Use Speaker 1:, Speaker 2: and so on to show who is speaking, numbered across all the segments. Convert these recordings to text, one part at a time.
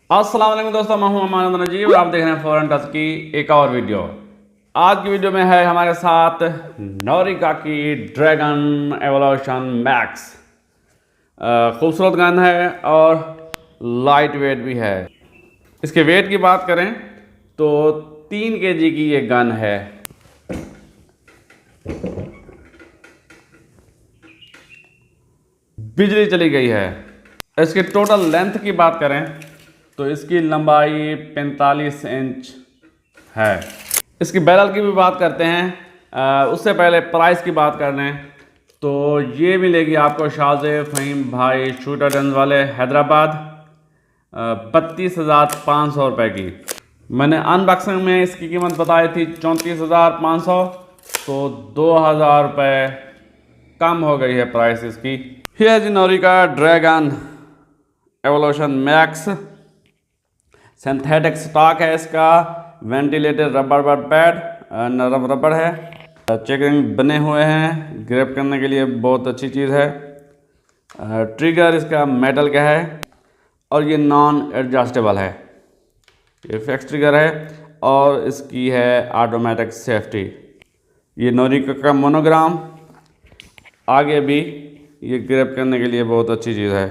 Speaker 1: अस्सलाम वालेकुम दोस्तों, मैं हूं अमान नजीब और आप देख रहे हैं फॉरेन टच की एक और वीडियो। आज की वीडियो में है हमारे साथ नोरिका की ड्रैगन एवोल्यूशन मैक्स। खूबसूरत गन है और लाइट वेट भी है। इसके वेट की बात करें तो 3 kg की ये गन है। बिजली चली गई है। इसकी टोटल लेंथ की बात करें तो इसकी लंबाई 45 इंच है। इसकी बैरल की भी बात करते हैं। उससे पहले प्राइस की बात कर लें तो ये मिलेगी आपको शाहजेब फ़हीम भाई शूटरगंज वाले हैदराबाद 32,500 रुपये की। मैंने अनबॉक्सिंग में इसकी कीमत बताई थी 34,500, तो 2,000 रुपये कम हो गई है प्राइस इसकी। ये जी Norica Dragon Evolution Max. Synthetic stock है इसका। वेंटिलेटेड रबर पैड, नरम रबर है। चेकिंग बने हुए हैं, ग्रैब करने के लिए बहुत अच्छी चीज़ है। ट्रिगर इसका मेटल का है और ये नॉन एडजस्टेबल है। ये फिक्स ट्रिगर है और इसकी है ऑटोमेटिक सेफ्टी। ये नोरिका का मोनोग्राम आगे भी ये ग्रैब करने के लिए बहुत अच्छी चीज़ है।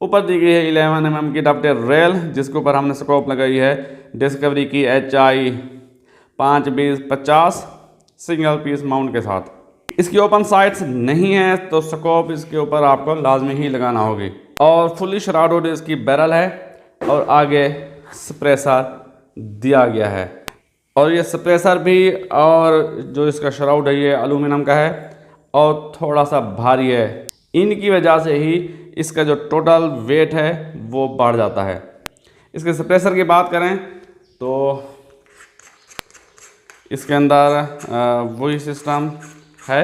Speaker 1: ऊपर दी गई है 11 mm की डॉक्टर रेल, जिसके ऊपर हमने स्कोप लगाई है डिस्कवरी की HI 52050 सिंगल पीस माउंट के साथ। इसकी ओपन साइट्स नहीं है तो स्कोप इसके ऊपर आपको लाजमी ही लगाना होगी। और फुली शराउडेड इसकी बैरल है और आगे सप्रेसर दिया गया है। और ये सप्रेसर भी और जो इसका शराउड है ये एल्यूमिनियम का है और थोड़ा सा भारी है। इनकी वजह से ही इसका जो टोटल वेट है वो बढ़ जाता है। इसके सप्रेसर की बात करें तो इसके अंदर वही सिस्टम है।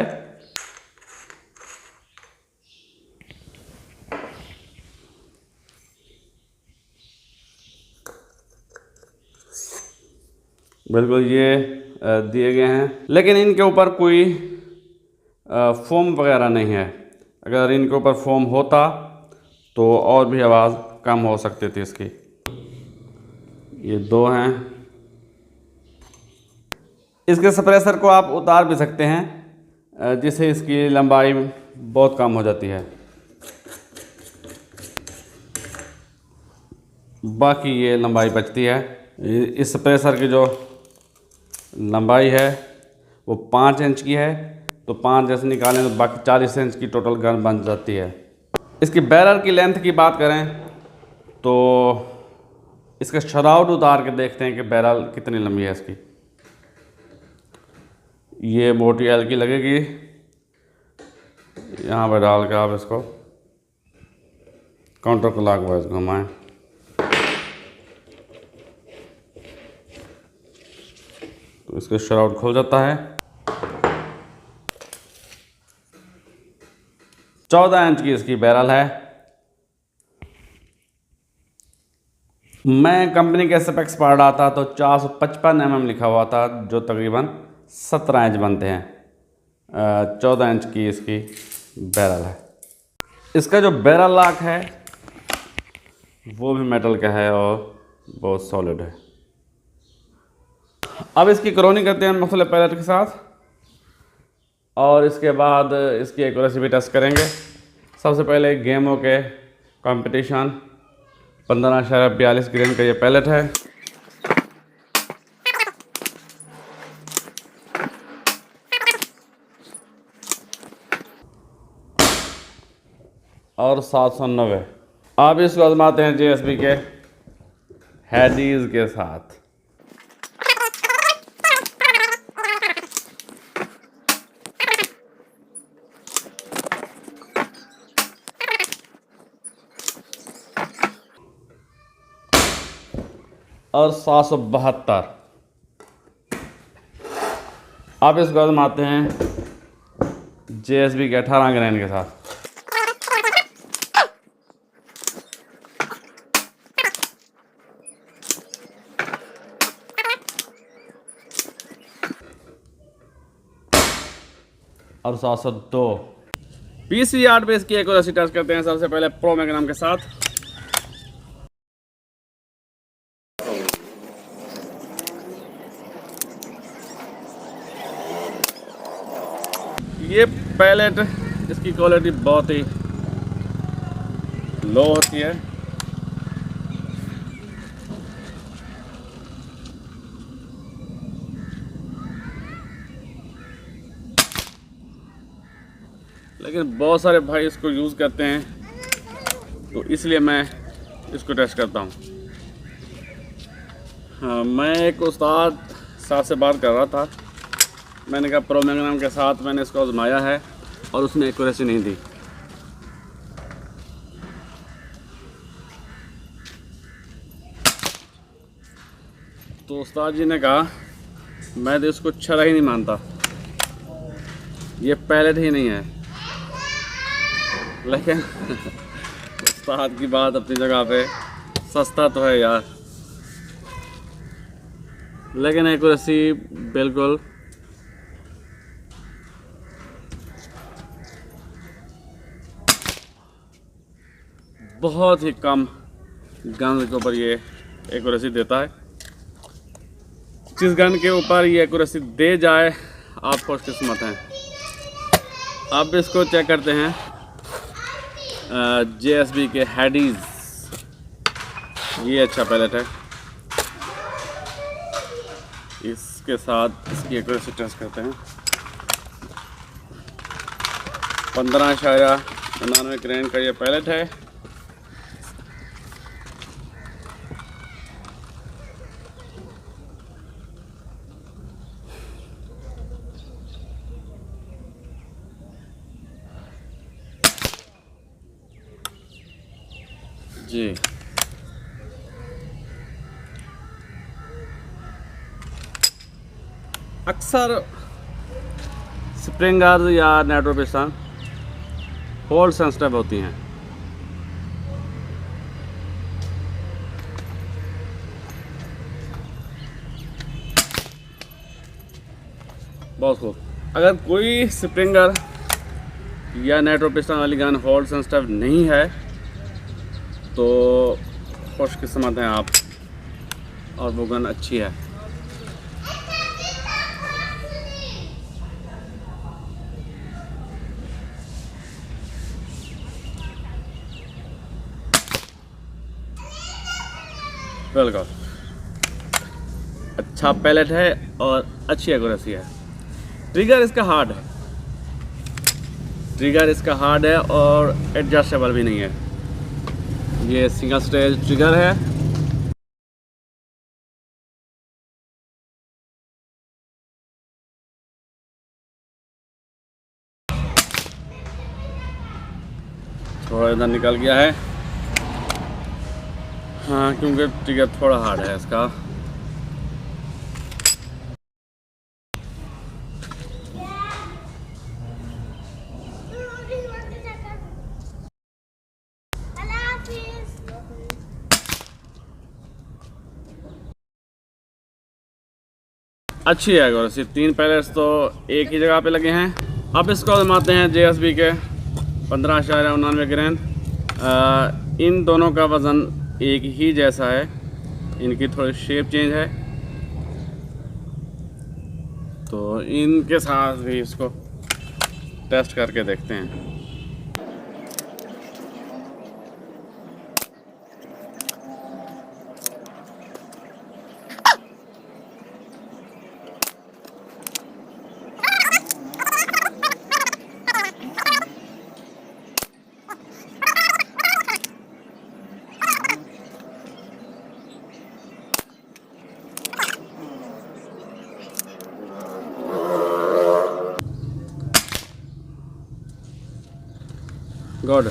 Speaker 1: बिल्कुल ये दिए गए हैं, लेकिन इनके ऊपर कोई फोम वगैरह नहीं है। अगर इनके ऊपर फोम होता तो और भी आवाज़ कम हो सकती थी इसकी। ये दो हैं। इसके सप्रेसर को आप उतार भी सकते हैं, जिससे इसकी लंबाई बहुत कम हो जाती है। बाकी ये लंबाई बचती है। इस सप्रेसर की जो लंबाई है वो 5 इंच की है, तो 5 जैसे निकालें तो बाकी 40 इंच की टोटल गन बन जाती है। इसकी बैरल की लेंथ की बात करें तो इसका शराउड उतार के देखते हैं कि बैरल कितनी लंबी है इसकी। ये मोटी एल की लगेगी। यहाँ पर डाल के आप इसको काउंटर क्लॉकवाइज घुमाएं तो इसका शराउड खुल जाता है। 14 इंच की इसकी बैरल है। मैं कंपनी के स्पेक्स पढ़ रहा था तो 455 mm लिखा हुआ था, जो तकरीबन 17 इंच बनते हैं। 14 इंच की इसकी बैरल है। इसका जो बैरल लॉक है वो भी मेटल का है और बहुत सॉलिड है। अब इसकी क्रोनी करते हैं मुख्तलिफ पैलेट के साथ और इसके बाद इसकी एक्यूरेसी भी टेस्ट करेंगे। सबसे पहले गेमों के कंपटीशन 15.42 ग्रेन का ये पैलेट है। और 790। अब इसको आजमाते हैं JSB के हैडीज के साथ। और 772। अब इसको आजमाते हैं JSB के 18 ग्रेन के साथ। और 702। PC8 पे इसकी एक्यूरेसी टेस्ट करते हैं सबसे पहले प्रो मैग्नम के साथ। ये पैलेट इसकी क्वालिटी बहुत ही लो होती है। लेकिन बहुत सारे भाई इसको यूज़ करते हैं, तो इसलिए मैं इसको टेस्ट करता हूँ। हाँ, मैं एक उस्ताद साहब से बात कर रहा था। मैंने कहा प्रो मैग्नम के साथ मैंने इसको आजमाया है और उसने एक्यूरेसी नहीं दी। तो उस्ताद जी ने कहा मैं तो इसको छरा ही नहीं मानता, ये पैलेट ही नहीं है। लेकिन उस्ताद की बात अपनी जगह पे, सस्ता तो है यार, लेकिन एक्यूरेसी बिल्कुल बहुत ही कम गन के ऊपर ये एक्यूरेसी देता है। जिस गन के ऊपर ये एक्यूरेसी दे जाए आप खुशकिस्मत हैं। अब इसको चेक करते हैं JSB के हैडीज। ये अच्छा पैलेट है, इसके साथ इसकी एक्यूरेसी टेस्ट करते हैं। 15.99 ग्रेन का ये पैलेट है। जी अक्सर स्प्रिंगर या नाइट्रो पिस्टन होल्ड सेंसिटिव होती हैं। बहुत खूब। अगर कोई स्प्रिंगर या नाइट्रो पिस्टन वाली गन होल्ड सेंसिटिव नहीं है तो खुशकिस्मत हैं आप, और वो गन अच्छी है। बिल्कुल अच्छा पैलेट है और अच्छी एक्यूरेसी है। ट्रिगर इसका हार्ड है, ट्रिगर इसका हार्ड है और एडजस्टेबल भी नहीं है। ये सिंगल स्टेज ट्रिगर है। थोड़ा इधर निकल गया है, हाँ, क्योंकि ट्रिगर थोड़ा हार्ड है इसका। अच्छी है एक्यूरेसी। 3 पैलेट्स तो एक ही जगह पे लगे हैं। अब इसको आजमाते हैं JSB के 15.99 ग्रेन। इन दोनों का वज़न एक ही जैसा है, इनकी थोड़ी शेप चेंज है, तो इनके साथ भी इसको टेस्ट करके देखते हैं। गुड।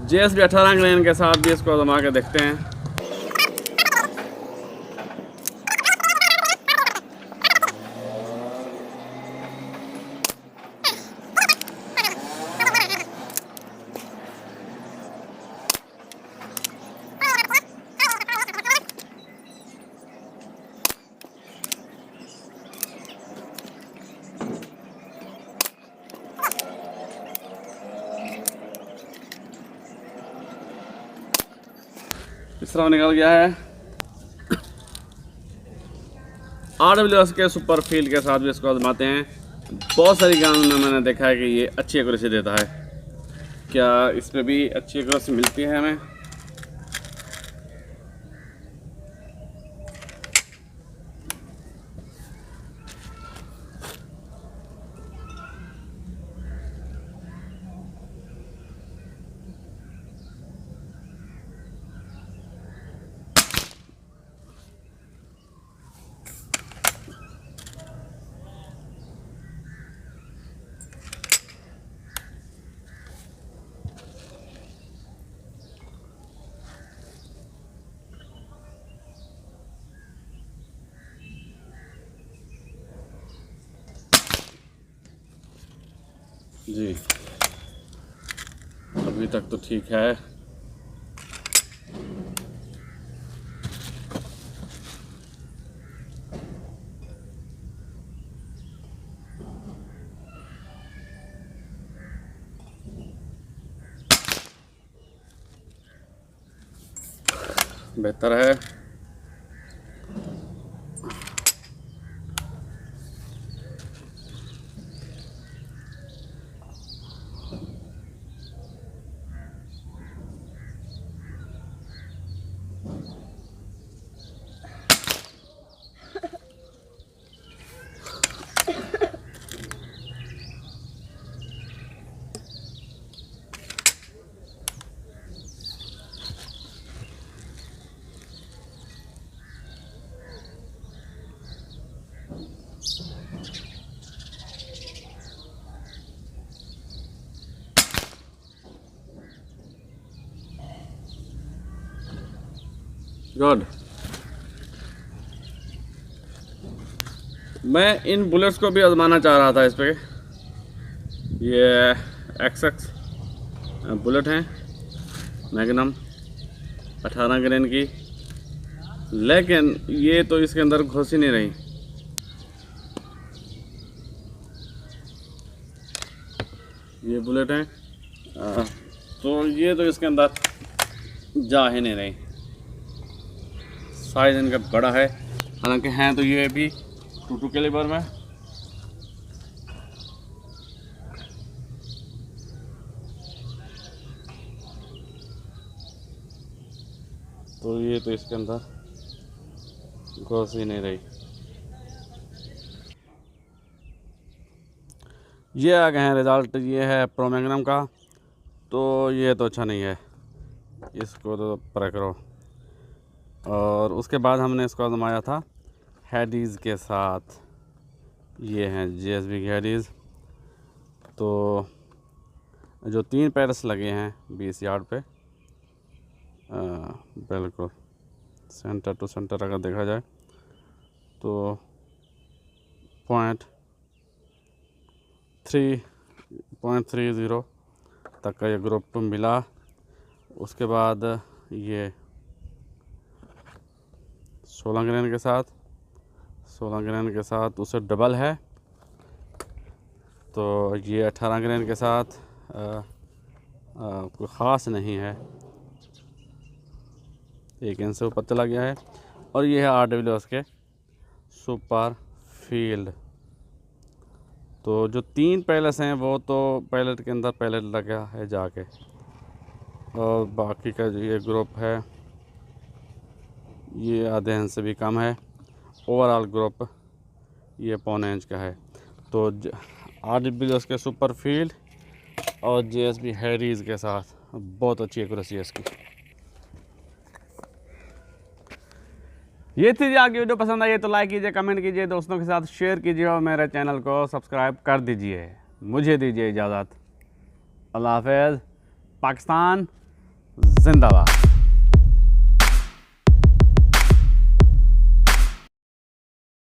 Speaker 1: JSB 18 ग्रेन के साथ भी इसको आजमा के देखते हैं। इस तरह निकल गया है। RWS के सुपर फील्ड के साथ भी इसको आजमाते हैं। बहुत सारी गन में मैंने देखा है कि ये अच्छी एक्यूरेसी देता है। क्या इस पर भी अच्छी एक्यूरेसी मिलती है हमें? जी, अभी तक तो ठीक है। बेहतर है। गुड। मैं इन बुलेट्स को भी आजमाना चाह रहा था इस पे। ये XX बुलेट हैं, मैग्नम 18 ग्रेन की, लेकिन ये तो इसके अंदर घुस ही नहीं रही। ये बुलेट हैं तो ये तो इसके अंदर जा ही नहीं रही। साइज इनका बड़ा है, हालांकि हैं तो ये भी 22 कैलिबर में। तो ये तो इसके अंदर घुस ही नहीं रही। ये आ गए हैं रिज़ल्ट। ये है प्रो मैग्नम का। तो ये तो अच्छा नहीं है, इसको तो प्रे करो। और उसके बाद हमने इसको आजमाया था हेडीज़ के साथ। ये हैं JSB की हेडीज़। तो जो 3 पैरस लगे हैं 20 यार्ड पे, बिल्कुल सेंटर टू सेंटर अगर देखा जाए तो 0.30 तक का ये ग्रुप मिला। उसके बाद ये 16 ग्रेन के साथ उससे डबल है। तो ये 18 ग्रेन के साथ कोई ख़ास नहीं है, 1 इंच से ऊपर चला गया है। और ये है RWS के सुपर फील्ड। तो जो 3 पैलेट्स हैं वो तो पैलेट के अंदर पैलेट लगा है जाके, और बाकी का जो ये ग्रुप है ये आधे इंच से भी कम है। ओवरऑल ग्रुप ये 1.25 इंच का है। तो RWS के सुपर फील्ड और JSB हेडीज़ के साथ बहुत अच्छी एक्यूरेसी है इसकी। ये थी। आपकी वीडियो पसंद आई तो लाइक कीजिए, कमेंट कीजिए, दोस्तों के साथ शेयर कीजिए और मेरे चैनल को सब्सक्राइब कर दीजिए। मुझे दीजिए इजाज़त। अल्लाह हाफ़िज़। पाकिस्तान जिंदाबाद।